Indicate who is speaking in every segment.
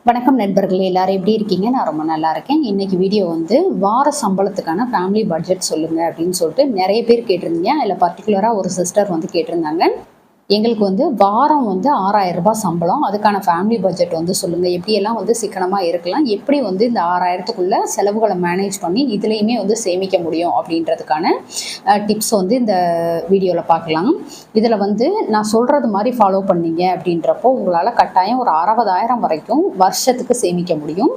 Speaker 1: வணக்கம் நண்பர்களே, எல்லாரும் எப்படி இருக்கீங்க? நான் ரொம்ப நல்லா இருக்கேன். இன்னைக்கு வீடியோ வந்து வார சம்பளத்துக்கான ஃபேமிலி பட்ஜெட் சொல்லுங்க அப்படின்னு சொல்லிட்டு நிறைய பேர் கேட்டிருந்தீங்க. அதில் பர்டிகுலராக ஒரு சிஸ்டர் வந்து கேட்டிருந்தாங்க. எங்களுக்கு வந்து வாரம் வந்து 6,000 ரூபாய் சம்பளம். அதுக்கான ஃபேமிலி பட்ஜெட் வந்து சொல்லுங்க. எப்படியெல்லாம் வந்து சிக்கனமா இருக்கலாம்? எப்படி வந்து இந்த 6,000த்துக்குள்ள செலவுகளை மேனேஜ் பண்ணி இதுலயுமே வந்து சேமிக்க முடியும் அப்படின்றதுக்கான டிப்ஸ் வந்து இந்த வீடியோல பார்க்கலாம். இதுல வந்து நான் சொல்றது மாதிரி ஃபாலோ பண்ணீங்க அப்படின்றப்போ உங்களால கட்டாயம் ஒரு 60,000 வரைக்கும் வருஷத்துக்கு சேமிக்க முடியும்.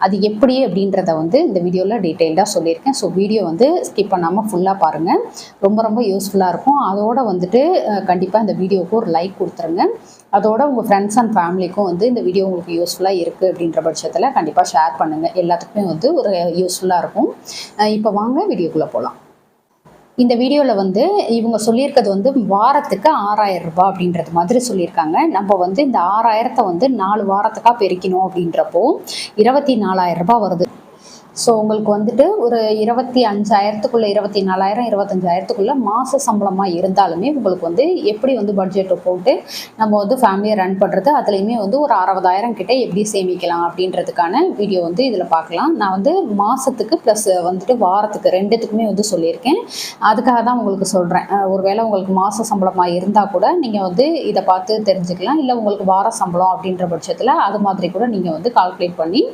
Speaker 1: அது எப்படி அப்படின்றத வந்து இந்த வீடியோல டீட்டெயில்டாக சொல்லியிருக்கேன். ஸோ வீடியோ வந்து ஸ்கிப் பண்ணாமல் ஃபுல்லாக பாருங்க. ரொம்ப ரொம்ப யூஸ்ஃபுல்லாக இருக்கும். அதோட வந்துட்டு கண்டிப்பாக இந்த வீடியோவுக்கு ஒரு லைக் கொடுத்துருங்க. அதோட உங்கள் ஃப்ரெண்ட்ஸ் அண்ட் ஃபேமிலிக்கும் வந்து இந்த வீடியோ உங்களுக்கு யூஸ்ஃபுல்லாக இருக்குது அப்படின்ற பட்சத்தில் கண்டிப்பாக ஷேர் பண்ணுங்கள். எல்லாத்துக்குமே வந்து ஒரு யூஸ்ஃபுல்லாக இருக்கும். இப்போ வாங்க வீடியோக்குள்ளே போகலாம். இந்த வீடியோவில் வந்து இவங்க சொல்லியிருக்கிறது வந்து வாரத்துக்கு 6,000 ரூபாய் அப்படின்றது மாதிரி சொல்லியிருக்காங்க. நம்ம வந்து இந்த 6,000 வந்து 4 வாரத்துக்காக பெருக்கணும் அப்படின்றப்போ 24,000 ரூபாய் வருது. ஸோ உங்களுக்கு வந்துட்டு ஒரு 25,000த்துக்குள்ளே 24,000 25,000த்துக்குள்ளே மாத சம்பளமாக இருந்தாலுமே உங்களுக்கு வந்து எப்படி வந்து பட்ஜெட்டை போட்டு நம்ம வந்து ஃபேமிலியை ரன் பண்ணுறது, அதுலேயுமே வந்து ஒரு 60,000 கிட்ட எப்படி சேமிக்கலாம் அப்படின்றதுக்கான வீடியோ வந்து இதில் பார்க்கலாம். நான் வந்து மாதத்துக்கு ப்ளஸ் வந்துட்டு வாரத்துக்கு ரெண்டுத்துக்குமே வந்து சொல்லியிருக்கேன். அதுக்காக தான் உங்களுக்கு சொல்கிறேன். ஒருவேளை உங்களுக்கு மாத சம்பளமாக இருந்தால் கூட நீங்கள் வந்து இதை பார்த்து தெரிஞ்சுக்கலாம். இல்லை உங்களுக்கு வார சம்பளம் அப்படின்ற பட்சத்தில் அது மாதிரி கூட நீங்கள் வந்து கால்குலேட் பண்ணி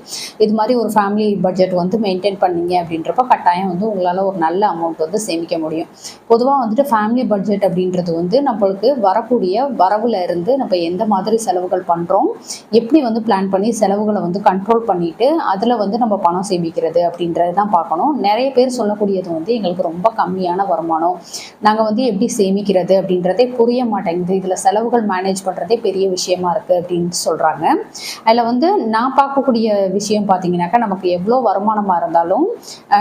Speaker 1: இது மாதிரி ஒரு ஃபேமிலி பட்ஜெட் வந்து மெயின்டைன் பண்ணீங்க அப்படின்றப்ப கட்டாயம் வந்து உங்களால் ஒரு நல்ல அமௌண்ட் வந்து சேமிக்க முடியும். பொதுவாக வந்துட்டு ஃபேமிலி பட்ஜெட் அப்படின்றது வந்து நம்மளுக்கு வரக்கூடிய வரவுல இருந்து நம்ம எந்த மாதிரி செலவுகள் பண்ணுறோம், எப்படி வந்து பிளான் பண்ணி செலவுகளை வந்து கண்ட்ரோல் பண்ணிட்டு அதில் வந்து நம்ம பணம் சேமிக்கிறது அப்படின்றது தான் பார்க்கணும். நிறைய பேர் சொல்லக்கூடியது வந்து எங்களுக்கு ரொம்ப கம்மியான வருமானம், நாங்கள் வந்து எப்படி சேமிக்கிறது அப்படின்றதே புரிய மாட்டேங்குது, இதில் செலவுகள் மேனேஜ் பண்ணுறதே பெரிய விஷயமா இருக்குது அப்படின்னு சொல்கிறாங்க. அதில் வந்து நான் பார்க்கக்கூடிய விஷயம் பார்த்தீங்கன்னாக்கா, நமக்கு எவ்வளோ வருமானமாக இருந்தாலும்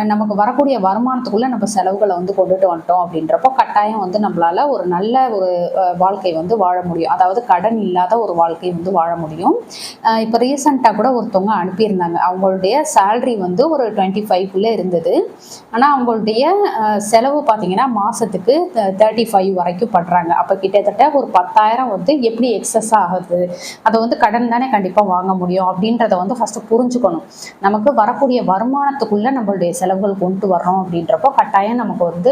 Speaker 1: நமக்கு வரக்கூடிய வருமானத்துக்குள்ளே நம்ம செலவுகளை வந்து கொண்டுட்டு வந்துட்டோம் அப்படின்றப்போ கட்டாயம் வந்து நம்மளால ஒரு நல்ல ஒரு வாழ்க்கை வந்து வாழ முடியும். அதாவது கடன் இல்லாத ஒரு வாழ்க்கை வந்து வாழ முடியும். இப்போ ரீசெண்டாக கூட ஒருத்தவங்க அனுப்பியிருந்தாங்க. அவங்களுடைய சேலரி வந்து ஒரு 25க்குள்ளே இருந்தது. ஆனால் அவங்களுடைய செலவு பார்த்தீங்கன்னா மாதத்துக்கு 35 வரைக்கும் படுறாங்க. அப்போ கிட்டத்தட்ட ஒரு 10,000 வந்து எப்படி எக்ஸஸ் ஆகுது, அதை வந்து கடன் தானே கண்டிப்பாக வாங்க முடியும் அப்படின்றத வந்து ஃபஸ்ட்டு புரிஞ்சுக்கணும். நமக்கு வரக்கூடிய வருமானத்துக்குள்ளே நம்மளுடைய செலவுகள் கொண்டு வர்றோம் அப்படின்றப்போ கட்டாயம் நமக்கு வந்து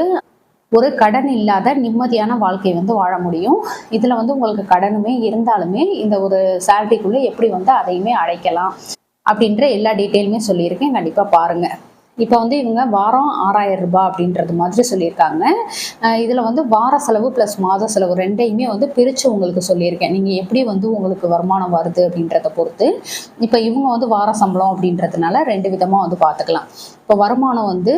Speaker 1: ஒரு கடன் இல்லாத நிம்மதியான வாழ்க்கை வந்து வாழ முடியும். இதில் வந்து உங்களுக்கு கடனுமே இருந்தாலுமே இந்த ஒரு சேலரிக்குள்ளே எப்படி வந்து அதையுமே அடைக்கலாம் அப்படின்ற எல்லா டீட்டெயிலுமே சொல்லியிருக்கேன். கண்டிப்பாக பாருங்கள். இப்போ வந்து இவங்க வாரம் 6,000 ரூபாய் அப்படின்றது மாதிரி சொல்லியிருக்காங்க. இதில் வந்து வார செலவு ப்ளஸ் மாத செலவு ரெண்டையுமே வந்து பிரித்து உங்களுக்கு சொல்லியிருக்கேன். நீங்கள் எப்படி வந்து உங்களுக்கு வருமானம் வருது அப்படின்றத பொறுத்து. இப்போ இவங்க வந்து வார சம்பளம் அப்படின்றதுனால 2 விதமாக வந்து பார்த்துக்கலாம். இப்போ வருமானம் வந்து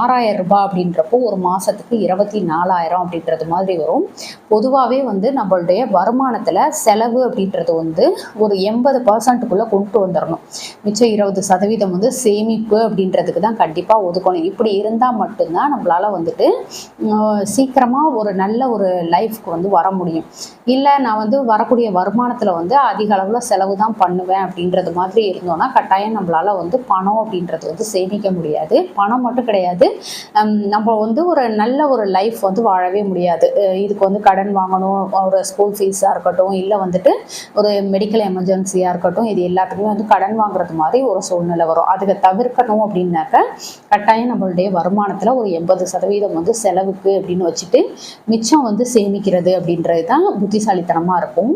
Speaker 1: 6,000 ரூபாய் அப்படின்றப்போ ஒரு மாதத்துக்கு 24,000 அப்படின்றது மாதிரி வரும். பொதுவாகவே வந்து நம்மளுடைய வருமானத்தில் செலவு அப்படின்றது வந்து ஒரு 80%க்குள்ளே கொண்டு வந்துடணும். மிச்சம் 20% வந்து சேமிப்பு அப்படின்றதுக்கு தான் கண்டிப்பாக ஒதுக்கணும். இப்படி இருந்தால் மட்டும்தான் நம்மளால் வந்துட்டு சீக்கிரமாக ஒரு நல்ல ஒரு லைஃப்க்கு வந்து வர முடியும். இல்லை நான் வந்து வரக்கூடிய வருமானத்தில் வந்து அதிக அளவில் செலவு தான் பண்ணுவேன் அப்படின்றது மாதிரி இருந்தோன்னா கட்டாயம் நம்மளால் வந்து பணம் அப்படின்றது வந்து சேமிக்க முடியாது. பணம் மட்டும் கிடையாது, நம்ம வந்து ஒரு நல்ல ஒரு லைஃப் வந்து வாழவே முடியாது. இதுக்கு வந்து கடன் வாங்கணும், ஒரு ஸ்கூல் ஃபீஸாக இருக்கட்டும், இல்லை வந்துட்டு ஒரு மெடிக்கல் எமர்ஜென்சியாக இருக்கட்டும், இது எல்லாத்துக்குமே வந்து கடன் வாங்குறது மாதிரி ஒரு சூழ்நிலை வரும். அதுக்கு தவிர்க்கணும் அப்படின்னாக்க கட்டாயம் நம்மளுடைய வருமானத்தில் ஒரு 80% வந்து செலவுக்கு அப்படின்னு வச்சுட்டு மிச்சம் வந்து சேமிக்கிறது அப்படின்றது தான் புத்திசாலித்தனமாக இருக்கும்.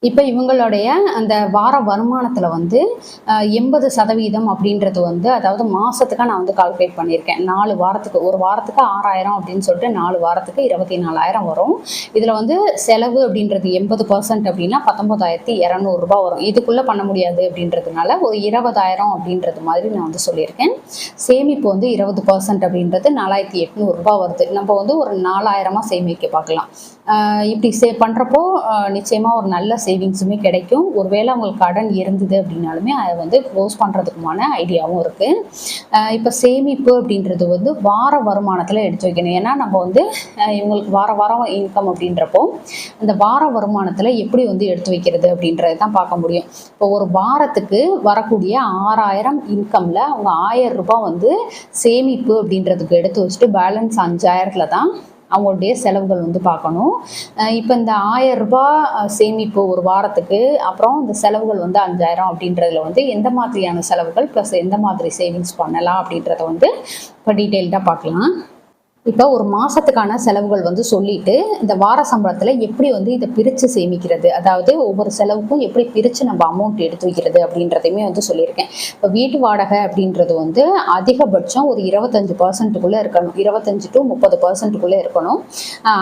Speaker 1: இப்போ இவங்களுடைய அந்த வார வருமானத்தில் வந்து 80% அப்படின்றது வந்து, அதாவது மாதத்துக்காக நான் வந்து கால்குலேட் பண்ணியிருக்கேன். 4 வாரத்துக்கு, ஒரு வாரத்துக்கு 6,000 அப்படின்னு சொல்லிட்டு 4 வாரத்துக்கு 24,000 வரும். இதில் வந்து செலவு அப்படின்றது 80% அப்படின்னா 19,200 ரூபாய் வரும். இதுக்குள்ளே பண்ண முடியாது அப்படின்றதுனால ஒரு 20,000 அப்படின்றது மாதிரி நான் வந்து சொல்லியிருக்கேன். சேமிப்பு வந்து 20% அப்படின்றது 4,800 ரூபாய் வருது. நம்ம வந்து ஒரு 4,000 சேமிக்க பார்க்கலாம். இப்படி பண்ணுறப்போ நிச்சயமாக ஒரு நல்ல சேவிங்ஸுமே கிடைக்கும். ஒருவேளை உங்களுக்கு கடன் இருந்தது அப்படின்னாலுமே அதை வந்து க்ளோஸ் பண்ணுறதுக்குமான ஐடியாவும் இருக்குது. இப்போ சேமிப்பு அப்படின்றது வந்து வார வருமானத்தில் எடுத்து வைக்கணும். ஏன்னா நம்ம வந்து இவங்களுக்கு வாரம் இன்கம் அப்படின்றப்போ அந்த வார வருமானத்தில் எப்படி வந்து எடுத்து வைக்கிறது அப்படின்றது தான் பார்க்க முடியும். இப்போ ஒரு வாரத்துக்கு வரக்கூடிய 6,000 இன்கமில் அவங்க 1,000 ரூபாய் வந்து சேமிப்பு அப்படின்றதுக்கு எடுத்து வச்சுட்டு பேலன்ஸ் 5,000ல் தான் அவங்களுடைய செலவுகள் வந்து பார்க்கணும். இப்போ இந்த 1000 ரூபாய் சேமிப்பு ஒரு வாரத்துக்கு, அப்புறம் இந்த செலவுகள் வந்து 5000 அப்படின்றதுல வந்து எந்த மாதிரியான செலவுகள் ப்ளஸ் எந்த மாதிரி சேவிங்ஸ் பண்ணலாம் அப்படின்றத வந்து இப்போ டீட்டெயில்டாக பார்க்கலாம். இப்போ ஒரு மாதத்துக்கான செலவுகள் வந்து சொல்லிட்டு, இந்த வார சம்பளத்தில் எப்படி வந்து இதை பிரித்து சேமிக்கிறது, அதாவது ஒவ்வொரு செலவுக்கும் எப்படி பிரித்து நம்ம அமௌண்ட் எடுத்து வைக்கிறது அப்படின்றதையுமே வந்து சொல்லியிருக்கேன். இப்போ வீட்டு வாடகை அப்படின்றது வந்து அதிகபட்சம் ஒரு 25% இருக்கணும், 25 to 30% இருக்கணும்.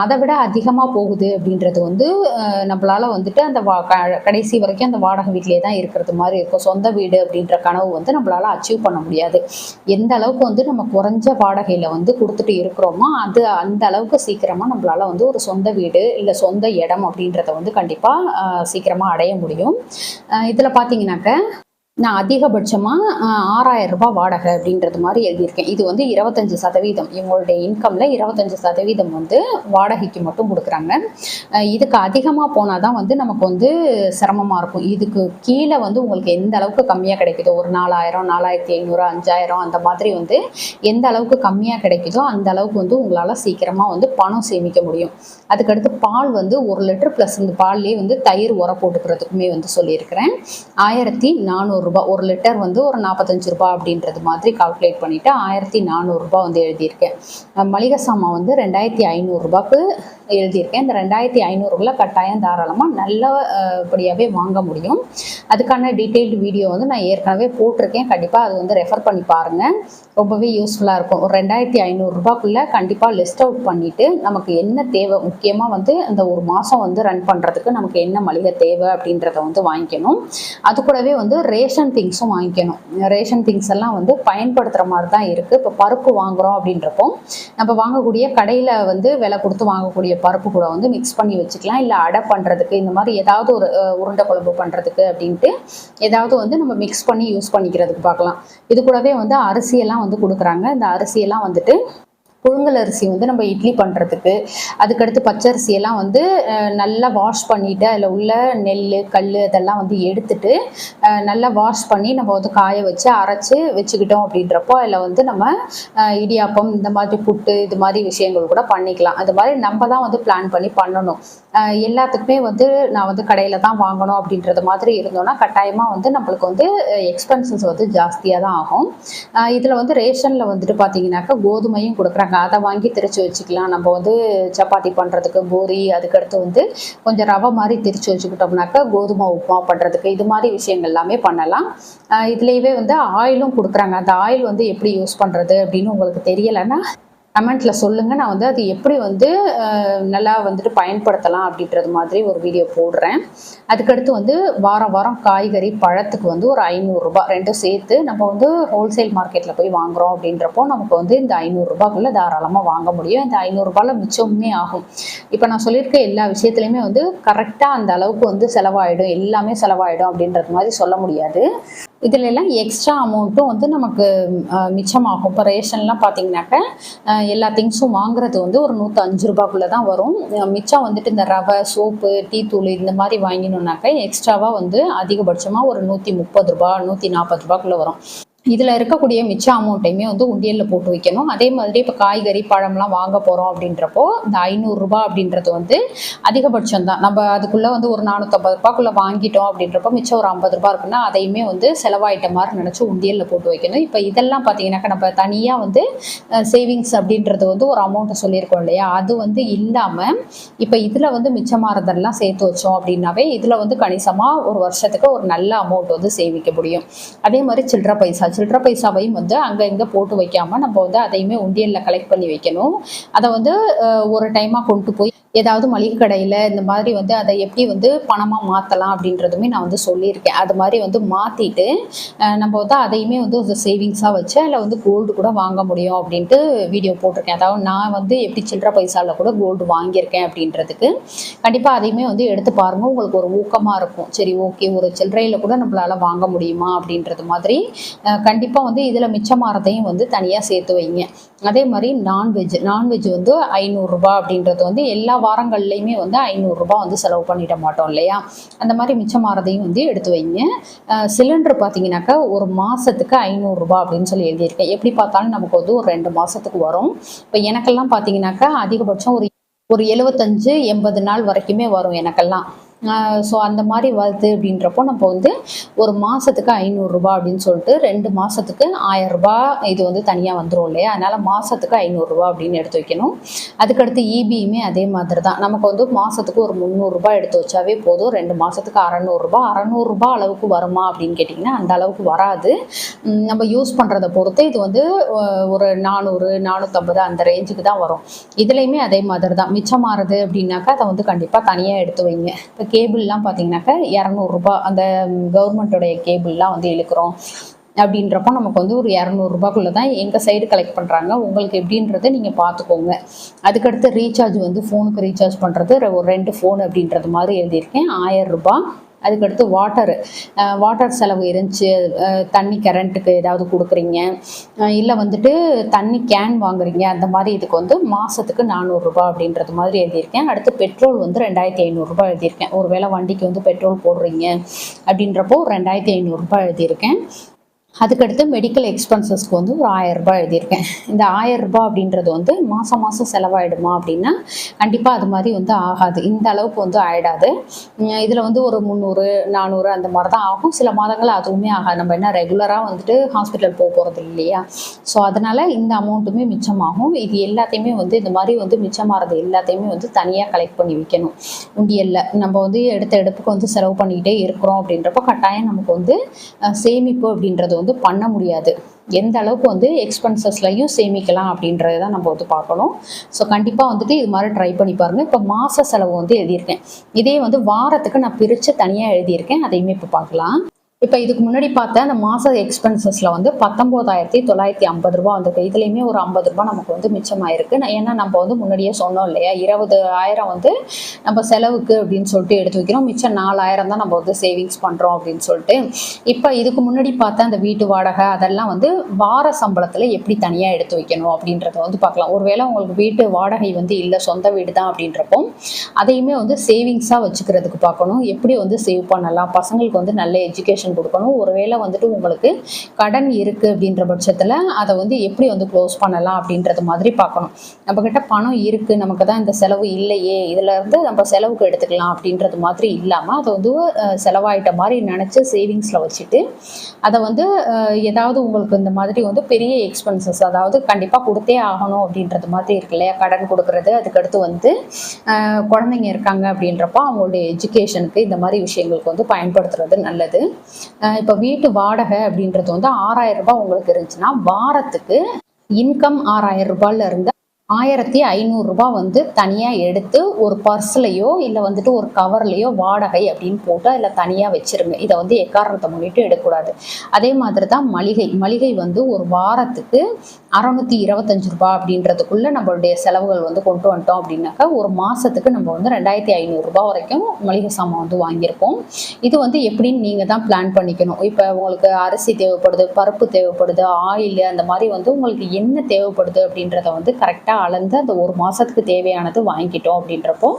Speaker 1: அதை விட அதிகமாக போகுது அப்படின்றது வந்து நம்மளால் வந்துட்டு அந்த கடைசி வரைக்கும் அந்த வாடகை வீட்டிலே தான் இருக்கிறது மாதிரி இருக்கும். சொந்த வீடு அப்படின்ற கனவு வந்து நம்மளால் அச்சீவ் பண்ண முடியாது. எந்த அளவுக்கு வந்து நம்ம குறைஞ்ச வாடகையில் வந்து கொடுத்துட்டு இருக்கிறோம், அது அந்த அளவுக்கு சீக்கிரமா நம்மளால வந்து ஒரு சொந்த வீடு இல்ல சொந்த இடம் அப்படின்றத வந்து கண்டிப்பா சீக்கிரமா அடைய முடியும். இதுல பாத்தீங்கன்னாக்க நான் அதிகபட்சமாக 6000 ரூபாய் வாடகை அப்படின்றது மாதிரி எழுதியிருக்கேன். இது வந்து 25%, இவங்களுடைய இன்கம்ல 25% வந்து வாடகைக்கு மட்டும் கொடுக்குறாங்க. இதுக்கு அதிகமாக போனால் தான் வந்து நமக்கு வந்து சிரமமாக இருக்கும். இதுக்கு கீழே வந்து உங்களுக்கு எந்த அளவுக்கு கம்மியாக கிடைக்குதோ, ஒரு 4000, 4500, 5000 அந்த மாதிரி வந்து எந்த அளவுக்கு கம்மியாக கிடைக்குதோ அந்த அளவுக்கு வந்து உங்களால் சீக்கிரமாக வந்து பணம் சேமிக்க முடியும். அதுக்கடுத்து பால் வந்து 1 லிட்டர் ப்ளஸ் இந்த பால்லேயே வந்து தயிர் உர போட்டுக்கிறதுக்குமே வந்து சொல்லியிருக்கிறேன். 1400 ரூபாய், 1 லிட்டர் வந்து ஒரு 45 ரூபாய் அப்படின்றது மாதிரி கால்குலேட் பண்ணிவிட்டு 1400 ரூபாய் வந்து எழுதியிருக்கேன். மளிகை சாமான் வந்து 2500 ரூபாய்க்கு எழுதியிருக்கேன். இந்த 2500 கட்டாயம் தாராளமாக நல்லபடியாகவே வாங்க முடியும். அதுக்கான டீட்டெயில்டு வீடியோ வந்து நான் ஏற்கனவே போட்டிருக்கேன். கண்டிப்பாக அது வந்து ரெஃபர் பண்ணி பாருங்கள், ரொம்பவே யூஸ்ஃபுல்லாக இருக்கும். ஒரு 2500 ரூபாய்க்குள்ளே கண்டிப்பாக லிஸ்ட் அவுட் பண்ணிவிட்டு நமக்கு என்ன தேவை, முக்கியமாக வந்து அந்த ஒரு மாதம் வந்து ரன் பண்ணுறதுக்கு நமக்கு என்ன மளிகை தேவை அப்படின்றத வந்து வாங்கிக்கணும். அது கூடவே வந்து ரேஷன் திங்ஸும் வாங்கிக்கணும். ரேஷன் திங்ஸ் எல்லாம் வந்து பயன்படுத்துகிற மாதிரி தான் இருக்குது. இப்போ பருப்பு வாங்குகிறோம் அப்படின்றப்போ நம்ம வாங்கக்கூடிய கடையில் வந்து விலை கொடுத்து வாங்கக்கூடிய பருப்பு கூட வந்து மிக்ஸ் பண்ணி வச்சுக்கலாம். இல்லை அடை பண்ணுறதுக்கு, இந்த மாதிரி ஏதாவது ஒரு உருண்டை குழம்பு பண்ணுறதுக்கு அப்படின்ட்டு ஏதாவது வந்து நம்ம மிக்ஸ் பண்ணி யூஸ் பண்ணிக்கிறதுக்கு பார்க்கலாம். இது கூடவே வந்து அரிசியெல்லாம் வந்து கொடுக்குறாங்க. இந்த அரிசியெல்லாம் வந்துட்டு புழுங்கல் அரிசி வந்து நம்ம இட்லி பண்ணுறதுக்கு, அதுக்கடுத்து பச்சரிசியெல்லாம் வந்து நல்லா வாஷ் பண்ணிவிட்டு அதில் உள்ள நெல் கல் இதெல்லாம் வந்து எடுத்துட்டு நல்லா வாஷ் பண்ணி நம்ம வந்து காய வச்சு அரைச்சி வச்சுக்கிட்டோம் அப்படின்றப்போ அதில் வந்து நம்ம இடியாப்பம் இந்த மாதிரி புட்டு இது மாதிரி விஷயங்கள் கூட பண்ணிக்கலாம். அது மாதிரி நம்ம தான் வந்து பிளான் பண்ணி பண்ணணும். எல்லாத்துக்குமே வந்து நான் வந்து கடையில் தான் வாங்கணும் அப்படின்றது மாதிரி இருந்தோன்னா கட்டாயமாக வந்து நம்மளுக்கு வந்து எக்ஸ்பென்சஸ் வந்து ஜாஸ்தியாக தான் ஆகும். இதில் வந்து ரேஷனில் வந்துட்டு பார்த்தீங்கன்னாக்கா கோதுமையும் கொடுக்குறாங்க. அதை வாங்கி திரிச்சு வச்சுக்கலாம். நம்ம வந்து சப்பாத்தி பண்ணுறதுக்கு பூரி, அதுக்கடுத்து வந்து கொஞ்சம் ரவை மாதிரி திரிச்சு வச்சுக்கிட்டோம்னாக்கா கோதுமை உப்புமா பண்ணுறதுக்கு இது மாதிரி விஷயங்கள் எல்லாமே பண்ணலாம். இதுலேயே வந்து ஆயிலும் கொடுக்குறாங்க. அந்த ஆயில் வந்து எப்படி யூஸ் பண்ணுறது அப்படின்னு உங்களுக்கு தெரியலைன்னா கமெண்ட்ல சொல்லுங்க. நான் வந்து அது எப்படி வந்து நல்லா வந்துட்டு பயன்படுத்தலாம் அப்படின்றது மாதிரி ஒரு வீடியோ போடுறேன். அதுக்கடுத்து வந்து வாரம் வாரம் காய்கறி பழத்துக்கு வந்து ஒரு 500 ரூபாய் ரெண்டும் சேர்த்து நம்ம வந்து ஹோல்சேல் மார்க்கெட்டில் போய் வாங்குறோம் அப்படின்றப்போ நமக்கு வந்து இந்த 500 ரூபாய்க்குள்ள தாராளமாக வாங்க முடியும். இந்த 500 ரூபாயில் மிச்சமே ஆகும். இப்போ நான் சொல்லியிருக்க எல்லா விஷயத்துலையுமே வந்து கரெக்டாக அந்த அளவுக்கு வந்து செலவாயிடும், எல்லாமே செலவாயிடும் அப்படின்றது மாதிரி சொல்ல முடியாது. இதுல எல்லாம் எக்ஸ்ட்ரா அமௌண்ட்டும் வந்து நமக்கு மிச்சமாகும். இப்போ ரேஷன்லாம் பார்த்தீங்கன்னாக்க எல்லா திங்ஸும் வாங்குறது வந்து ஒரு 105 ரூபாய்க்குள்ளே தான் வரும். மிச்சம் வந்துட்டு இந்த ரவை, சோப்பு, டீ தூள் இந்த மாதிரி வாங்கினோம்னாக்க எக்ஸ்ட்ராவாக வந்து அதிகபட்சமாக ஒரு 130 ரூபாய் 140 ரூபாய்க்குள்ளே வரும். இதில் இருக்கக்கூடிய மிச்ச அமௌண்ட்டையுமே வந்து உண்டியலில் போட்டு வைக்கணும். அதே மாதிரி இப்போ காய்கறி பழம்லாம் வாங்க போகிறோம் அப்படின்றப்போ இந்த 500 ரூபாய் அப்படின்றது வந்து அதிகபட்சம் தான். நம்ம அதுக்குள்ளே வந்து ஒரு 450 ரூபாய்க்குள்ளே வாங்கிட்டோம் அப்படின்றப்போ மிச்சம் ஒரு 50 ரூபாய் இருக்குன்னா அதையுமே வந்து செலவாயிட்ட மாதிரி நினச்சி உண்டியலில் போட்டு வைக்கணும். இப்போ இதெல்லாம் பார்த்தீங்கன்னாக்கா நம்ம தனியாக வந்து சேவிங்ஸ் அப்படின்றது வந்து ஒரு அமௌண்ட்டை சொல்லியிருக்கோம் இல்லையா, அது வந்து இல்லாமல் இப்போ இதில் வந்து மிச்சமானதெல்லாம் சேர்த்து வச்சோம் அப்படின்னாவே இதில் வந்து கணிசமாக ஒரு வருஷத்துக்கு ஒரு நல்ல அமௌண்ட் வந்து சேமிக்க முடியும். அதே மாதிரி சில்லற பைசாவையும் வந்து அங்கே இங்கே போட்டு வைக்காமல் நம்ம வந்து அதையுமே உண்டியலில் கலெக்ட் பண்ணி வைக்கணும். அதை வந்து ஒரு டைமாக கொண்டு போய் ஏதாவது மளிகை கடையில் இந்த மாதிரி வந்து அதை எப்படி வந்து பணமாக மாற்றலாம் அப்படின்றதுமே நான் வந்து சொல்லியிருக்கேன். அது மாதிரி வந்து மாற்றிட்டு நம்ம வந்து அதையுமே வந்து ஒரு சேவிங்ஸாக வச்சு அதில் வந்து கோல்டு கூட வாங்க முடியும் அப்படின்ட்டு வீடியோ போட்டிருக்கேன். அதாவது நான் வந்து எப்படி சில்லற பைசாவில் கூட கோல்டு வாங்கியிருக்கேன் அப்படின்றதுக்கு கண்டிப்பாக அதையுமே வந்து எடுத்து பாருங்கள். உங்களுக்கு ஒரு ஊக்கமாக இருக்கும். சரி ஓகே, ஒரு சில்லறையில் கூட நம்மளால் வாங்க முடியுமா அப்படின்றது மாதிரி கண்டிப்பாக வந்து இதில் மிச்சமாகறதையும் வந்து தனியாக சேர்த்து வைங்க. அதே மாதிரி நான்வெஜ் வந்து 500 ரூபாய் அப்படின்றது வந்து எல்லா வாரங்கள்லையுமே வந்து 500 ரூபாய் வந்து செலவு பண்ணிட மாட்டோம் இல்லையா? அந்த மாதிரி மிச்சமாகறதையும் வந்து எடுத்து வைங்க. சிலிண்டர் பார்த்தீங்கன்னாக்கா ஒரு மாதத்துக்கு 500 ரூபாய் அப்படின்னு சொல்லி எழுதியிருக்கேன். எப்படி பார்த்தாலும் நமக்கு வந்து ஒரு 2 மாதத்துக்கு வரும். இப்போ எனக்கெல்லாம் பார்த்தீங்கன்னாக்கா அதிகபட்சம் ஒரு 75-80 நாள் வரைக்குமே வரும் எனக்கெல்லாம். ஸோ அந்த மாதிரி வருது அப்படின்றப்போ நம்ம வந்து ஒரு மாதத்துக்கு 500 ரூபாய் அப்படின்னு சொல்லிட்டு 2 மாதத்துக்கு 1000 ரூபாய் இது வந்து தனியாக வந்துடும் இல்லையா? அதனால் மாதத்துக்கு 500 ரூபாய் அப்படின்னு எடுத்து வைக்கணும். அதுக்கடுத்து இபியுமே அதே மாதிரி தான். நமக்கு வந்து மாதத்துக்கு ஒரு 300 ரூபாய் எடுத்து வச்சாவே போதும். 2 மாதத்துக்கு 600 ரூபாய். 600 ரூபாய் அளவுக்கு வருமா அப்படின்னு கேட்டிங்கன்னா அந்த அளவுக்கு வராது. நம்ம யூஸ் பண்ணுறதை பொறுத்து இது வந்து ஒரு 400 450 அந்த ரேஞ்சுக்கு தான் வரும். இதுலேயுமே அதே மாதிரி தான். மிச்சமாறுது அப்படின்னாக்கா அதை வந்து கண்டிப்பாக தனியாக எடுத்து வைங்க. இப்போ கேபிள்லாம் பார்த்தீங்கன்னாக்கா 200 ரூபாய் அந்த கவர்மெண்ட்டோடைய கேபிள்லாம் வந்து இழுக்கிறோம் அப்படின்றப்போ நமக்கு வந்து ஒரு 200 ரூபாய்க்குள்ள தான் எங்கள் சைடு கலெக்ட் பண்ணுறாங்க. உங்களுக்கு எப்படின்றத நீங்கள் பார்த்துக்கோங்க. அதுக்கடுத்து ரீசார்ஜ் வந்து ஃபோனுக்கு ரீசார்ஜ் பண்ணுறது ஒரு 2 ஃபோன் அப்படின்றது மாதிரி எழுதியிருக்கேன் 1000 ரூபாய். அதுக்கடுத்து வாட்டர் செலவு இருந்துச்சு. தண்ணி கரண்ட்டுக்கு ஏதாவது கொடுக்குறீங்க, இல்லை வந்துட்டு தண்ணி கேன் வாங்குறீங்க, அந்த மாதிரி இதுக்கு வந்து மாதத்துக்கு 400 ரூபாய் அப்படின்றது மாதிரி எழுதியிருக்கேன். அடுத்து பெட்ரோல் வந்து 2500 ரூபாய் எழுதியிருக்கேன். ஒரு வேளை வண்டிக்கு வந்து பெட்ரோல் போடுறீங்க அப்படின்றப்போ 2500 ரூபாய் எழுதியிருக்கேன். அதுக்கடுத்து மெடிக்கல் எக்ஸ்பென்சஸ்க்கு வந்து ஒரு 1000 ரூபாய் எழுதியிருக்கேன். இந்த 1000 ரூபாய் அப்படின்றது வந்து மாதம் செலவாயிடுமா அப்படின்னா கண்டிப்பாக அது மாதிரி வந்து ஆகாது. இந்த அளவுக்கு வந்து ஆகிடாது. இதில் வந்து ஒரு 300 400 அந்த மாதிரி தான் ஆகும். சில மாதங்கள் அதுவுமே ஆகாது. நம்ம என்ன ரெகுலராக வந்துட்டு ஹாஸ்பிட்டல் போகிறது இல்லையா? ஸோ அதனால் இந்த அமௌண்ட்டுமே மிச்சமாகும். இது எல்லாத்தையுமே வந்து இந்த மாதிரி வந்து மிச்சமாகிறது எல்லாத்தையுமே வந்து தனியாக கலெக்ட் பண்ணி வைக்கணும் உண்டியலில். நம்ம வந்து எடுப்புக்கு வந்து செலவு பண்ணிக்கிட்டே இருக்கிறோம் அப்படின்றப்போ கட்டாயம் நமக்கு வந்து சேமிப்பு அப்படின்றது வந்து பண்ண முடியாது. எந்த அளவுக்கு வந்து எக்ஸ்பென்சஸ்லையும் சேமிக்கலாம் அப்படின்றத தான் நம்ம வந்து பார்க்கணும். ஸோ கண்டிப்பாக வந்துட்டு இது மாதிரி ட்ரை பண்ணி பாருங்கள். இப்போ மாத செலவு வந்து எழுதியிருக்கேன். இதே வந்து வாரத்துக்கு நான் பிரித்து தனியாக எழுதியிருக்கேன். அதையுமே இப்போ பார்க்கலாம். இப்போ இதுக்கு முன்னாடி பார்த்த அந்த மாத எக்ஸ்பென்சஸில் வந்து 19,950 ரூபா வந்திருக்கு. இதுலேயுமே ஒரு 50 ரூபா நமக்கு வந்து மிச்சமாயிருக்கு. ஏன்னா நம்ம வந்து முன்னாடியே சொன்னோம் இல்லையா, 20,000 வந்து நம்ம செலவுக்கு அப்படின்னு சொல்லிட்டு எடுத்து வைக்கிறோம். மிச்சம் 4,000 தான் நம்ம வந்து சேவிங்ஸ் பண்ணுறோம் அப்படின்னு சொல்லிட்டு. இப்போ இதுக்கு முன்னாடி பார்த்த அந்த வீட்டு வாடகை அதெல்லாம் வந்து வார சம்பளத்தில் எப்படி தனியாக எடுத்து வைக்கணும் அப்படின்றத வந்து பார்க்கலாம். ஒருவேளை உங்களுக்கு வீட்டு வாடகை வந்து இல்லை, சொந்த வீடு தான் அப்படின்றப்போ அதையுமே வந்து சேவிங்ஸாக வச்சுக்கிறதுக்கு பார்க்கணும். எப்படி வந்து சேவ் பண்ணலாம், பசங்களுக்கு வந்து நல்ல எஜுகேஷன் கொடுக்கணும். ஒருவேளை வந்துட்டு உங்களுக்கு கடன் இருக்கு அப்படின்ற பட்சத்தில் அதை வந்து எப்படி வந்து க்ளோஸ் பண்ணலாம் அப்படின்றது மாதிரி பார்க்கணும். நம்ம கிட்ட பணம் இருக்கு, நமக்கு தான் இந்த செலவு இல்லையே, இதுல இருந்து நம்ம செலவுக்கு எடுத்துக்கலாம் அப்படின்றது மாதிரி இல்லாமல் அதை வந்து செலவாயிட்ட மாதிரி நினச்சி சேவிங்ஸில் வச்சுட்டு அதை வந்து ஏதாவது உங்களுக்கு இந்த மாதிரி வந்து பெரிய எக்ஸ்பென்சஸ், அதாவது கண்டிப்பாக கொடுத்தே ஆகணும் அப்படின்றது மாதிரி இருக்கு இல்லையா, கடன் கொடுக்கறது, அதுக்கடுத்து வந்து குழந்தைங்க இருக்காங்க அப்படின்றப்போ அவங்களுடைய எஜுகேஷனுக்கு இந்த மாதிரி விஷயங்களுக்கு வந்து பயன்படுத்துறது நல்லது. இப்போ வீட்டு வாடகை அப்படின்றது வந்து 6,000 ரூபாய் உங்களுக்கு இருந்துச்சுன்னா வாரத்துக்கு இன்கம் 6,000 ரூபாயில இருந்து 1,500 ரூபாய் வந்து தனியாக எடுத்து ஒரு பர்ஸ்லையோ இல்லை வந்துட்டு ஒரு கவர்லையோ வாடகை அப்படின்னு போட்டு அதில் தனியாக வச்சிருங்க. இதை வந்து எக்காரணத்தை முன்னிட்டு எடுக்கக்கூடாது. அதே மாதிரி தான் மளிகை வந்து ஒரு வாரத்துக்கு 625 ரூபாய் அப்படின்றதுக்குள்ள நம்மளுடைய செலவுகள் வந்து கொண்டு வந்துட்டோம் அப்படின்னாக்கா ஒரு மாதத்துக்கு நம்ம வந்து 2,500 ரூபாய் வரைக்கும் மளிகை சாமான் வந்து வாங்கியிருப்போம். இது வந்து எப்படின்னு நீங்கள் தான் பிளான் பண்ணிக்கணும். இப்போ உங்களுக்கு அரிசி தேவைப்படுது, பருப்பு தேவைப்படுது, ஆயில், அந்த மாதிரி வந்து உங்களுக்கு என்ன தேவைப்படுது அப்படின்றத வந்து கரெக்டாக அளந்து அந்த ஒரு மாதத்துக்கு தேவையானது வாங்கிட்டோம் அப்படின்றப்போ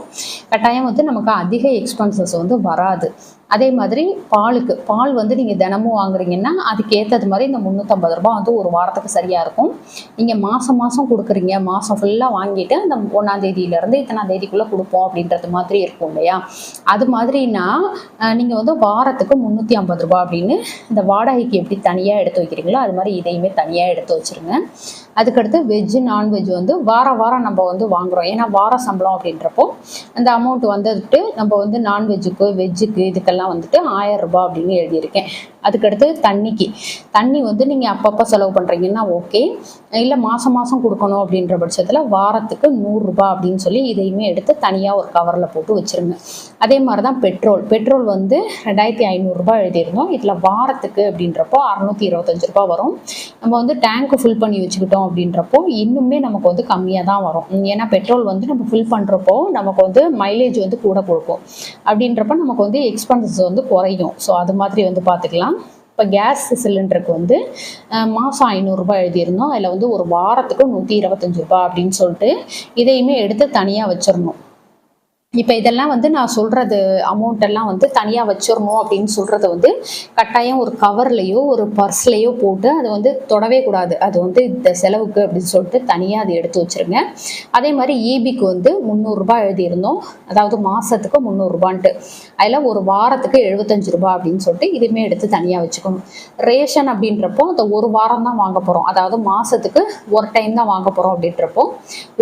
Speaker 1: கட்டாயம் வந்து நமக்கு அதிக எக்ஸ்பென்சஸ் வந்து வராது. அதே மாதிரி பால் வந்து நீங்கள் தினமும் வாங்குறீங்கன்னா அதுக்கேற்றது மாதிரி இந்த 350 ரூபாய் வந்து ஒரு வாரத்துக்கு சரியாக இருக்கும். நீங்கள் மாதம் கொடுக்குறீங்க, மாதம் ஃபுல்லாக வாங்கிட்டு அந்த 1ஆம் தேதியிலேருந்து இத்தனாம் தேதிக்குள்ளே கொடுப்போம் அப்படின்றது மாதிரி இருக்கும் இல்லையா, அது மாதிரினா நீங்கள் வந்து வாரத்துக்கு 350 ரூபாய் அப்படின்னு இந்த வாடகைக்கு எப்படி தனியாக எடுத்து வைக்கிறீங்களோ அது மாதிரி இதையுமே தனியாக எடுத்து வச்சுருங்க. அதுக்கடுத்து வெஜ்ஜு நான்வெஜ் வந்து வாரம் நம்ம வந்து வாங்குகிறோம். ஏன்னா வார சம்பளம் அப்படின்றப்போ அந்த அமௌண்ட் வந்துட்டு நம்ம வந்து நான்வெஜ்ஜுக்கு வெஜ்ஜுக்கு இதுக்கெல்லாம் வந்துட்டு 1000 ரூபாய் அப்படின்னு எழுதியிருக்கேன். அதுக்கடுத்து தண்ணி வந்து நீங்கள் அப்பப்போ செலவு பண்ணுறீங்கன்னா ஓகே, இல்லை மாதம் கொடுக்கணும் அப்படின்ற பட்சத்தில் வாரத்துக்கு 100 ரூபாய் அப்படின்னு சொல்லி இதையுமே எடுத்து தனியாக ஒரு கவரில் போட்டு வச்சுருங்க. அதே மாதிரி தான் பெட்ரோல் வந்து 2,500 ரூபாய் எழுதியிருந்தோம். இதில் வாரத்துக்கு அப்படின்றப்போ 625 ரூபாய் வரும். நம்ம வந்து டேங்க்கு ஃபில் பண்ணி வச்சுக்கிட்டோம் அப்படின்றப்போ இன்னுமே நமக்கு வந்து கம்மியாக தான் வரும். ஏன்னா பெட்ரோல் வந்து நம்ம ஃபில் பண்ணுறப்போ நமக்கு வந்து மைலேஜ் வந்து கூட கொடுக்கும். அப்படின்றப்ப நமக்கு வந்து எக்ஸ்பென்சஸ் வந்து குறையும். ஸோ அது மாதிரி வந்து பார்த்துக்கலாம். இப்போ கேஸ் சிலிண்டருக்கு வந்து மாதம் 500 ரூபாய் எழுதியிருந்தோம். அதில் வந்து ஒரு வாரத்துக்கு 125 ரூபாய் அப்படின்னு சொல்லிட்டு இதையுமே எடுத்து தனியாக வச்சிடணும். இப்போ இதெல்லாம் வந்து நான் சொல்கிறது அமௌண்ட் எல்லாம் வந்து தனியாக வச்சிடணும் அப்படின்னு சொல்கிறது வந்து கட்டாயம் ஒரு கவர்லேயோ ஒரு பர்ஸ்லேயோ போட்டு அதை வந்து தொடவே கூடாது. அது வந்து இந்த செலவுக்கு அப்படின்னு சொல்லிட்டு தனியாக அதை எடுத்து வச்சுருங்க. அதே மாதிரி ஈபிக்கு வந்து 300 ரூபாய் எழுதியிருந்தோம். அதாவது மாதத்துக்கு 300 ரூபான்ட்டு அதில் ஒரு வாரத்துக்கு 75 ரூபாய் அப்படின்னு சொல்லிட்டு இதுவுமே எடுத்து தனியாக வச்சுக்கணும். ரேஷன் அப்படின்றப்போ அந்த ஒரு வாரம் தான் வாங்க போகிறோம். அதாவது மாதத்துக்கு ஒரு டைம் தான் வாங்க போகிறோம் அப்படின்றப்போ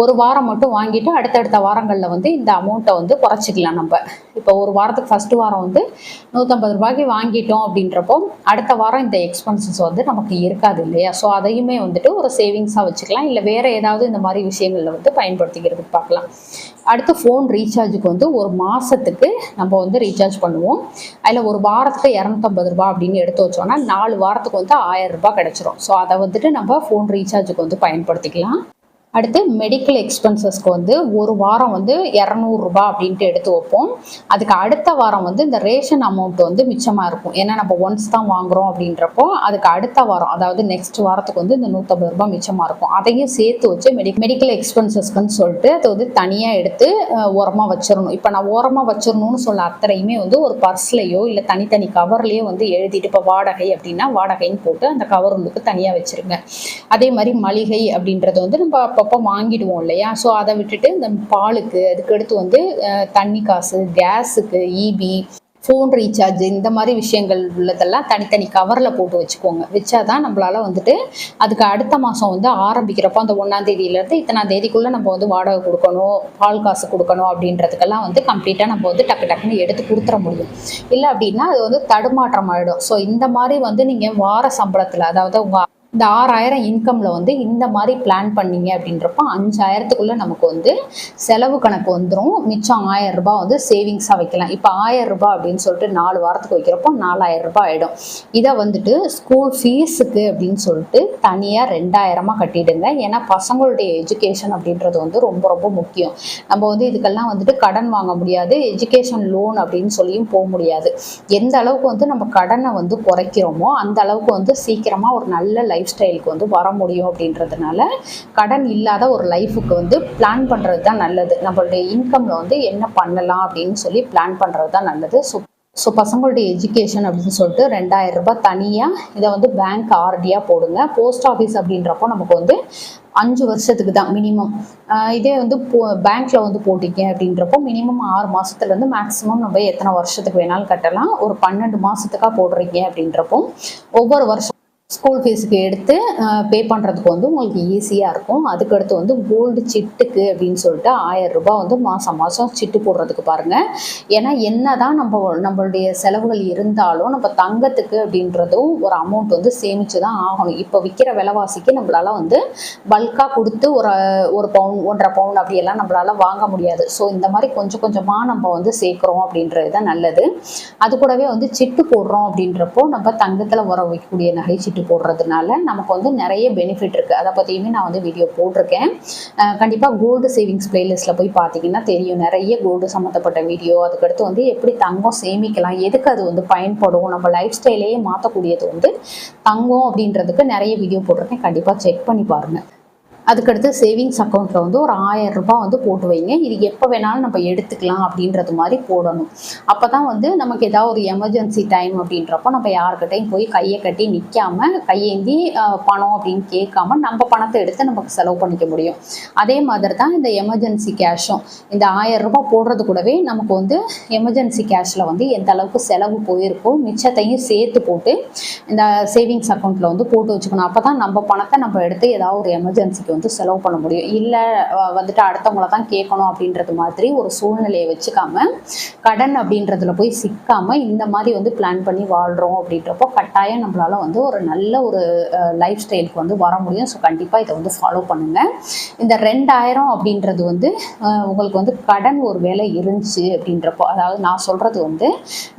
Speaker 1: ஒரு வாரம் மட்டும் வாங்கிட்டு அடுத்தடுத்த வாரங்களில் வந்து இந்த அமௌண்ட்டை வந்து குறைச்சிக்கலாம். நம்ம இப்போ ஒரு வாரத்துக்கு ஃபர்ஸ்ட் வாரம் வந்து 150 ரூபாய்க்கு வாங்கிட்டோம் அப்படின்றப்போ அடுத்த வாரம் இந்த எக்ஸ்பென்சஸ் வந்து நமக்கு இருக்காது இல்லையா? ஸோ அதையுமே வந்துட்டு ஒரு சேவிங்ஸாக வச்சுக்கலாம். இல்லை வேறு ஏதாவது இந்த மாதிரி விஷயங்களில் வந்து பயன்படுத்திக்கிறதுக்கு பார்க்கலாம். அடுத்து ஃபோன் ரீசார்ஜுக்கு வந்து ஒரு மாதத்துக்கு நம்ம வந்து ரீசார்ஜ் பண்ணுவோம். அதில் ஒரு வாரத்துக்கு 250 ரூபாய் அப்படின்னு எடுத்து வச்சோன்னா 4 வாரத்துக்கு வந்து 1000 ரூபாய் கிடச்சிரும். ஸோ அதை வந்துட்டு நம்ம ஃபோன் ரீசார்ஜுக்கு வந்து பயன்படுத்திக்கலாம். அடுத்து மெடிக்கல் எக்ஸ்பென்சஸ்க்கு வந்து ஒரு வாரம் வந்து 200 ரூபாய் அப்படின்ட்டு எடுத்து வைப்போம். அதுக்கு அடுத்த வாரம் வந்து இந்த ரேஷன் அமௌண்ட் வந்து மிச்சமாக இருக்கும். ஏன்னா நம்ம ஒன்ஸ் தான் வாங்குகிறோம் அப்படின்றப்போ அதுக்கு அடுத்த வாரம் அதாவது நெக்ஸ்ட் வாரத்துக்கு வந்து இந்த 150 ரூபாய் மிச்சமாக இருக்கும். அதையும் சேர்த்து வச்சு மெடிக்கல் எக்ஸ்பென்சஸ்க்குன்னு சொல்லிட்டு அதை வந்து தனியாக எடுத்து ஓரமாக வச்சிடணும். இப்போ நான் ஓரமாக வச்சிடணும்னு சொல்ல அத்தனையுமே வந்து ஒரு பர்ஸ்லையோ இல்லை தனித்தனி கவர்லேயோ வந்து எழுதிட்டு இப்போ வாடகை அப்படின்னா வாடகைன்னு போட்டு அந்த கவர் உள்ளுக்கு தனியாக வச்சுருங்க. அதே மாதிரி மளிகை அப்படின்றது வந்து நம்ம அப்பப்போ வாங்கிடுவோம் இல்லையா? ஸோ அதை விட்டுட்டு இந்த பாலுக்கு அதுக்கு அடுத்து வந்து தண்ணி காசு, கேஸுக்கு, ஈபி, ஃபோன் ரீசார்ஜ் இந்த மாதிரி விஷயங்கள் உள்ளதெல்லாம் தனித்தனி கவரில் போட்டு வச்சுக்கோங்க. வச்சாதான் நம்மளால் வந்துட்டு அதுக்கு அடுத்த மாதம் வந்து ஆரம்பிக்கிறப்போ அந்த 1ஆம் தேதியிலேருந்து இத்தனாம் தேதிக்குள்ளே நம்ம வந்து வாடகை கொடுக்கணும், பால் காசு கொடுக்கணும் அப்படின்றதுக்கெல்லாம் வந்து கம்ப்ளீட்டாக நம்ம வந்து டக்கு டக்குன்னு எடுத்து கொடுத்துட முடியும். இல்லை அப்படின்னா அது வந்து தடுமாற்றம் ஆகிடும். ஸோ இந்த மாதிரி வந்து நீங்கள் வார சம்பளத்தில் அதாவது உங்கள் இந்த 6000 இன்கம்ல வந்து இந்த மாதிரி பிளான் பண்ணீங்க அப்படின்றப்போ 5000த்துக்குள்ள நமக்கு வந்து செலவு கணக்கு வந்துடும். மிச்சம் 1000 ரூபாய் வந்து சேவிங்ஸாக வைக்கலாம். இப்போ 1000 ரூபாய் அப்படின்னு சொல்லிட்டு 4 வாரத்துக்கு வைக்கிறப்போ 4000 ரூபாய் ஆகிடும். இதை வந்துட்டு ஸ்கூல் ஃபீஸுக்கு அப்படின்னு சொல்லிட்டு தனியாக 2000 கட்டிடுங்க. ஏன்னா பசங்களுடைய எஜுகேஷன் அப்படின்றது வந்து ரொம்ப ரொம்ப முக்கியம். நம்ம வந்து இதுக்கெல்லாம் வந்துட்டு கடன் வாங்க முடியாது, எஜுகேஷன் லோன் அப்படின்னு சொல்லியும் போக முடியாது. எந்த அளவுக்கு வந்து நம்ம கடனை வந்து குறைக்கிறோமோ அந்த அளவுக்கு வந்து சீக்கிரமாக ஒரு நல்ல லைஃப் ஸ்டைலுக்கு வந்து வர முடியும். அப்படின்றதுனால கடன் இல்லாத ஒரு லைஃபுக்கு வந்து பிளான் பண்ணுறது தான் நல்லது. நம்மளுடைய இன்கம்ல வந்து என்ன பண்ணலாம் அப்படின்னு சொல்லி பிளான் பண்ணுறது தான் நல்லது. ஸோ பசங்களுடைய எஜுகேஷன் அப்படின்னு சொல்லிட்டு 2000 ரூபாய் தனியாக இதை வந்து பேங்க் ஆர்டியாக போடுங்க. போஸ்ட் ஆஃபீஸ் அப்படின்றப்போ நமக்கு வந்து 5 வருஷத்துக்கு தான் மினிமம். இதே வந்து பேங்க்கில் வந்து போட்டிங்க அப்படின்றப்போ மினிமம் 6 மாதத்துலேருந்து மேக்ஸிமம் நம்ம எத்தனை வருஷத்துக்கு வேணாலும் கட்டலாம். ஒரு 12 மாதத்துக்காக போடுறீங்க அப்படின்றப்போ ஒவ்வொரு வருஷம் ஸ்கூல் ஃபீஸுக்கு எடுத்து பே பண்ணுறதுக்கு வந்து உங்களுக்கு ஈஸியாக இருக்கும். அதுக்கடுத்து வந்து கோல்டு சிட்டுக்கு அப்படின்னு சொல்லிட்டு 1000 ரூபாய் வந்து மாதம் சிட்டு போடுறதுக்கு பாருங்கள். ஏன்னா என்ன தான் நம்மளுடைய செலவுகள் இருந்தாலும் நம்ம தங்கத்துக்கு அப்படின்றதும் ஒரு அமௌண்ட் வந்து சேமித்து தான் ஆகணும். இப்போ விற்கிற விலைவாசிக்கு நம்மளால் வந்து பல்காக கொடுத்து ஒரு பவுன் 1.5 பவுன் அப்படியெல்லாம் நம்மளால் வாங்க முடியாது. ஸோ இந்த மாதிரி கொஞ்சம் கொஞ்சமாக நம்ம வந்து சேர்க்குறோம் அப்படின்றது தான் நல்லது. அது கூடவே வந்து சிட்டு போடுறோம் அப்படின்றப்போ நம்ம தங்கத்தில் வர வைக்கக்கூடிய நகைச்சீட்டு போடுறதுனால நமக்கு வந்து நிறைய பெனிஃபிட் இருக்குது. அதை பற்றியுமே நான் வந்து வீடியோ போட்டிருக்கேன். கண்டிப்பாக கோல்டு சேவிங்ஸ் பிளேலிஸ்ட்டில் போய் பார்த்தீங்கன்னா தெரியும். நிறைய கோல்டு சம்மந்தப்பட்ட வீடியோ, அதுக்கடுத்து வந்து எப்படி தங்கம் சேமிக்கலாம், எதுக்கு அது வந்து பயன்படும், நம்ம லைஃப் ஸ்டைலையே மாற்றக்கூடியது வந்து தங்கம் அப்படின்றதுக்கு நிறைய வீடியோ போட்டிருக்கேன். கண்டிப்பாக செக் பண்ணி பாருங்கள். அதுக்கடுத்து சேவிங்ஸ் அக்கௌண்ட்டில் வந்து ஒரு 1000 ரூபாய் வந்து போட்டு வைங்க. இது எப்போ வேணாலும் நம்ம எடுத்துக்கலாம் அப்படின்றது மாதிரி போடணும். அப்போ தான் வந்து நமக்கு ஏதாவது ஒரு எமர்ஜென்சி டைம் அப்படின்றப்போ நம்ம யாருக்கிட்டையும் போய் கையை கட்டி நிற்காமல் கையேந்தி பணம் அப்படின்னு கேட்காம நம்ம பணத்தை எடுத்து நமக்கு செலவு பண்ணிக்க முடியும். அதே மாதிரி தான் இந்த எமர்ஜென்சி கேஷும் இந்த 1000 ரூபாய் போடுறது கூடவே நமக்கு வந்து எமர்ஜென்சி கேஷில் வந்து எந்த அளவுக்கு செலவு போயிருக்கோ மிச்சத்தையும் சேர்த்து போட்டு இந்த சேவிங்ஸ் அக்கௌண்ட்டில் வந்து போட்டு வச்சுக்கணும். அப்போ தான் நம்ம பணத்தை நம்ம எடுத்து ஏதாவது ஒரு எமர்ஜென்சிக்கு வந்து செலவு பண்ண முடியும். இல்லை வந்துட்டு அடுத்தவங்கள தான் கேட்கணும் அப்படின்றது மாதிரி ஒரு சூழ்நிலையை வச்சுக்காம கடன் அப்படின்றதுல போய் சிக்காம இந்த மாதிரி வந்து பிளான் பண்ணி வாழ்கிறோம் அப்படின்றப்போ கட்டாயம் நம்மளால வந்து ஒரு நல்ல ஒரு லைஃப் ஸ்டைலுக்கு வந்து வர முடியும். ஸோ கண்டிப்பாக இதை வந்து ஃபாலோ பண்ணுங்கள். இந்த 2000 அப்படின்றது வந்து உங்களுக்கு வந்து கடன் ஒரு வேலை இருந்துச்சு அப்படின்றப்போ, அதாவது நான் சொல்கிறது வந்து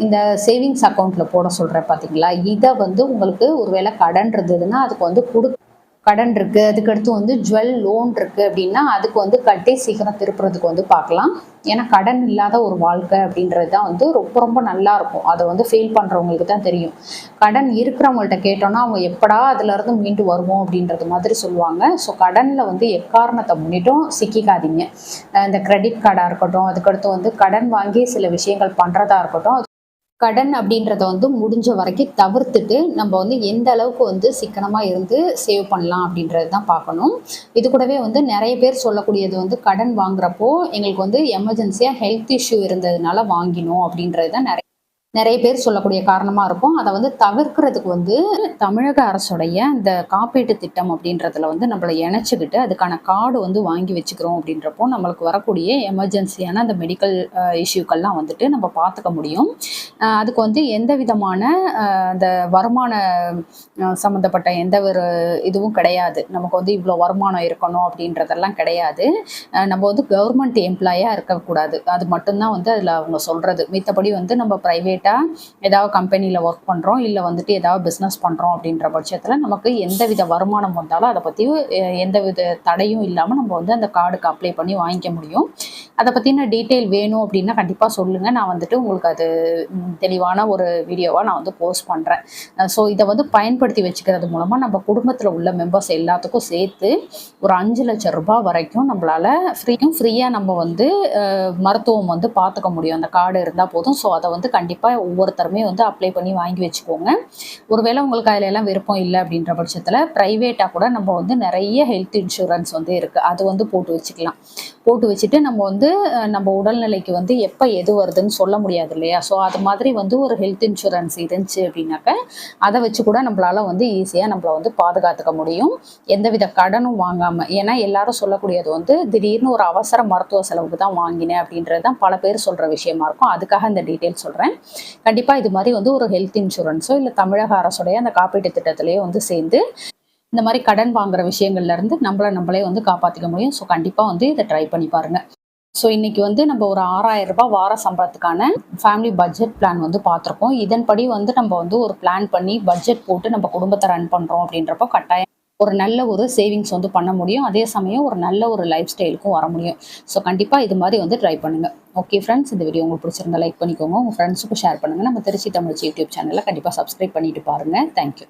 Speaker 1: இந்த சேவிங்ஸ் அக்கௌண்ட்டில் போட சொல்கிறேன் பார்த்தீங்களா, இதை வந்து உங்களுக்கு ஒரு வேலை கடன் இருந்ததுன்னா அதுக்கு வந்து கடன் இருக்குது, அதுக்கடுத்து வந்து ஜுவல் லோன் இருக்குது அப்படின்னா அதுக்கு வந்து கட்டி சீக்கிரம் திருப்புறதுக்கு வந்து பார்க்கலாம். ஏன்னா கடன் இல்லாத ஒரு வாழ்க்கை அப்படின்றது தான் வந்து ரொம்ப ரொம்ப நல்லா இருக்கும். அதை வந்து ஃபீல் பண்ணுறவங்களுக்கு தான் தெரியும். கடன் இருக்கிறவங்கள்ட்ட கேட்டோன்னா அவங்க எப்படா அதுலேருந்து மீண்டு வருவோம் அப்படின்றது மாதிரி சொல்லுவாங்க. ஸோ கடனில் வந்து எக்காரணத்தை முன்னிட்டும் சிக்கிக்காதீங்க. இந்த கிரெடிட் கார்டாக இருக்கட்டும், அதுக்கடுத்து வந்து கடன் வாங்கி சில விஷயங்கள் பண்ணுறதா இருக்கட்டும், கடன் அப்படின்றத வந்து முடிஞ்ச வரைக்கும் தவிர்த்துட்டு நம்ம வந்து எந்த அளவுக்கு வந்து சிக்கனமாக இருந்து சேவ் பண்ணலாம் அப்படின்றது தான் பார்க்கணும். இது கூடவே வந்து நிறைய பேர் சொல்லக்கூடியது வந்து கடன் வாங்குறப்போ எங்களுக்கு வந்து எமர்ஜென்சியாக ஹெல்த் இஷ்யூ இருந்ததுனால வாங்கினோம் அப்படின்றது தான் நிறைய நிறைய பேர் சொல்லக்கூடிய காரணமாக இருக்கும். அதை வந்து தவிர்க்கிறதுக்கு வந்து தமிழக அரசுடைய இந்த காப்பீட்டு திட்டம் அப்படின்றதுல வந்து நம்மளை இணைச்சிக்கிட்டு அதுக்கான கார்டு வந்து வாங்கி வச்சுக்கிறோம் அப்படின்றப்போ நம்மளுக்கு வரக்கூடிய எமர்ஜென்சியான அந்த மெடிக்கல் இஷ்யூக்கள்லாம் வந்துட்டு நம்ம பார்த்துக்க முடியும். அதுக்கு வந்து எந்த விதமான அந்த வருமான சம்மந்தப்பட்ட எந்த ஒரு இதுவும் கிடையாது. நமக்கு வந்து இவ்வளோ வருமானம் இருக்கணும் அப்படின்றதெல்லாம் கிடையாது. நம்ம வந்து கவர்மெண்ட் எம்ப்ளாயாக இருக்கக்கூடாது. அது மட்டும்தான் வந்து அதில் அவங்க சொல்கிறது. மித்தபடி வந்து நம்ம ப்ரைவேட்டாக ஏதாவது கம்பெனியில் ஒர்க் பண்ணுறோம், இல்லை வந்துட்டு ஏதாவது பிஸ்னஸ் பண்ணுறோம் அப்படின்ற பட்சத்தில் நமக்கு எந்தவித வருமானம் வந்தாலும் அதை பற்றி எந்தவித தடையும் இல்லாமல் நம்ம வந்து அந்த கார்டுக்கு அப்ளை பண்ணி வாங்கிக்க முடியும். அதை பற்றின டீட்டெயில் வேணும் அப்படின்னா கண்டிப்பாக சொல்லுங்கள். நான் வந்துட்டு உங்களுக்கு அது தெளிவான ஒரு வீடியோவாக நான் வந்து போஸ்ட் பண்ணுறேன். ஸோ இதை வந்து பயன்படுத்தி வச்சுக்கிறது மூலமாக நம்ம குடும்பத்தில் உள்ள மெம்பர்ஸ் எல்லாத்துக்கும் சேர்த்து ஒரு 5 லட்சம் ரூபாய் வரைக்கும் நம்மளால் ஃப்ரீயாக நம்ம வந்து மருத்துவம் வந்து பார்த்துக்க முடியும். அந்த கார்டு இருந்தால் போதும். ஸோ அதை வந்து கண்டிப்பாக ஒவ்வொருத்தருமே வந்து அப்ளை பண்ணி வாங்கி வச்சுக்கோங்க. ஒருவேளை உங்களுக்கு அதில் எல்லாம் விருப்பம் இல்லை அப்படின்ற பட்சத்தில் ப்ரைவேட்டாக கூட நம்ம வந்து நிறைய ஹெல்த் இன்சூரன்ஸ் வந்து இருக்குது. அது வந்து போட்டு வச்சுக்கலாம். போட்டு வச்சுட்டு நம்ம வந்து நம்ம உடல்நிலைக்கு வந்து எப்போ எது வருதுன்னு சொல்ல முடியாது இல்லையா? ஸோ அது மாதிரி வந்து ஒரு ஹெல்த் இன்சூரன்ஸ் இருந்துச்சு அப்படின்னாக்க அதை வச்சு கூட நம்மளால் வந்து ஈஸியாக நம்மளை வந்து பாதுகாத்துக்க முடியும், எந்தவித கடனும் வாங்காமல். ஏன்னா எல்லாரும் சொல்லக்கூடியது வந்து திடீர்னு ஒரு அவசர மருத்துவ செலவுக்கு தான் வாங்கினேன் அப்படின்றது தான் பல பேர் சொல்கிற விஷயமா இருக்கும். அதுக்காக இந்த டீட்டெயில் சொல்கிறேன். கண்டிப்பாக இது மாதிரி வந்து ஒரு ஹெல்த் இன்சூரன்ஸோ இல்லை தமிழக அரசுடைய அந்த காப்பீட்டு திட்டத்திலேயோ வந்து சேர்ந்து இந்த மாதிரி கடன் வாங்குற விஷயங்கள்லேருந்து நம்மளே வந்து காப்பாற்றிக்க முடியும். ஸோ கண்டிப்பாக வந்து இதை ட்ரை பண்ணி பாருங்கள். ஸோ இன்றைக்கி வந்து நம்ம ஒரு 6000 ரூபாய் வார சம்பளத்துக்கான ஃபேமிலி பட்ஜெட் பிளான் வந்து பார்த்துருக்கோம். இதன்படி வந்து நம்ம வந்து ஒரு பிளான் பண்ணி பட்ஜெட் போட்டு நம்ம குடும்பத்தை ரன் பண்ணுறோம் அப்படின்றப்போ கட்டாயம் ஒரு நல்ல ஒரு சேவிங்ஸ் வந்து பண்ண முடியும். அதே சமயம் ஒரு நல்ல ஒரு லைஃப் ஸ்டைலுக்கும் வர முடியும். ஸோ கண்டிப்பாக இது மாதிரி வந்து ட்ரை பண்ணுங்கள். ஓகே ஃப்ரெண்ட்ஸ், இந்த வீடியோ உங்களுக்கு பிடிச்சிருந்தா லைக் பண்ணிக்கோங்க, உங்கள் ஃப்ரெண்ட்ஸுக்கும் ஷேர் பண்ணுங்கள். நம்ம திருச்சி தமிழ் யூடியூப் சேனலில் கண்டிப்பாக சப்ஸ்கிரைப் பண்ணிட்டு பாருங்கள். தேங்க்யூ.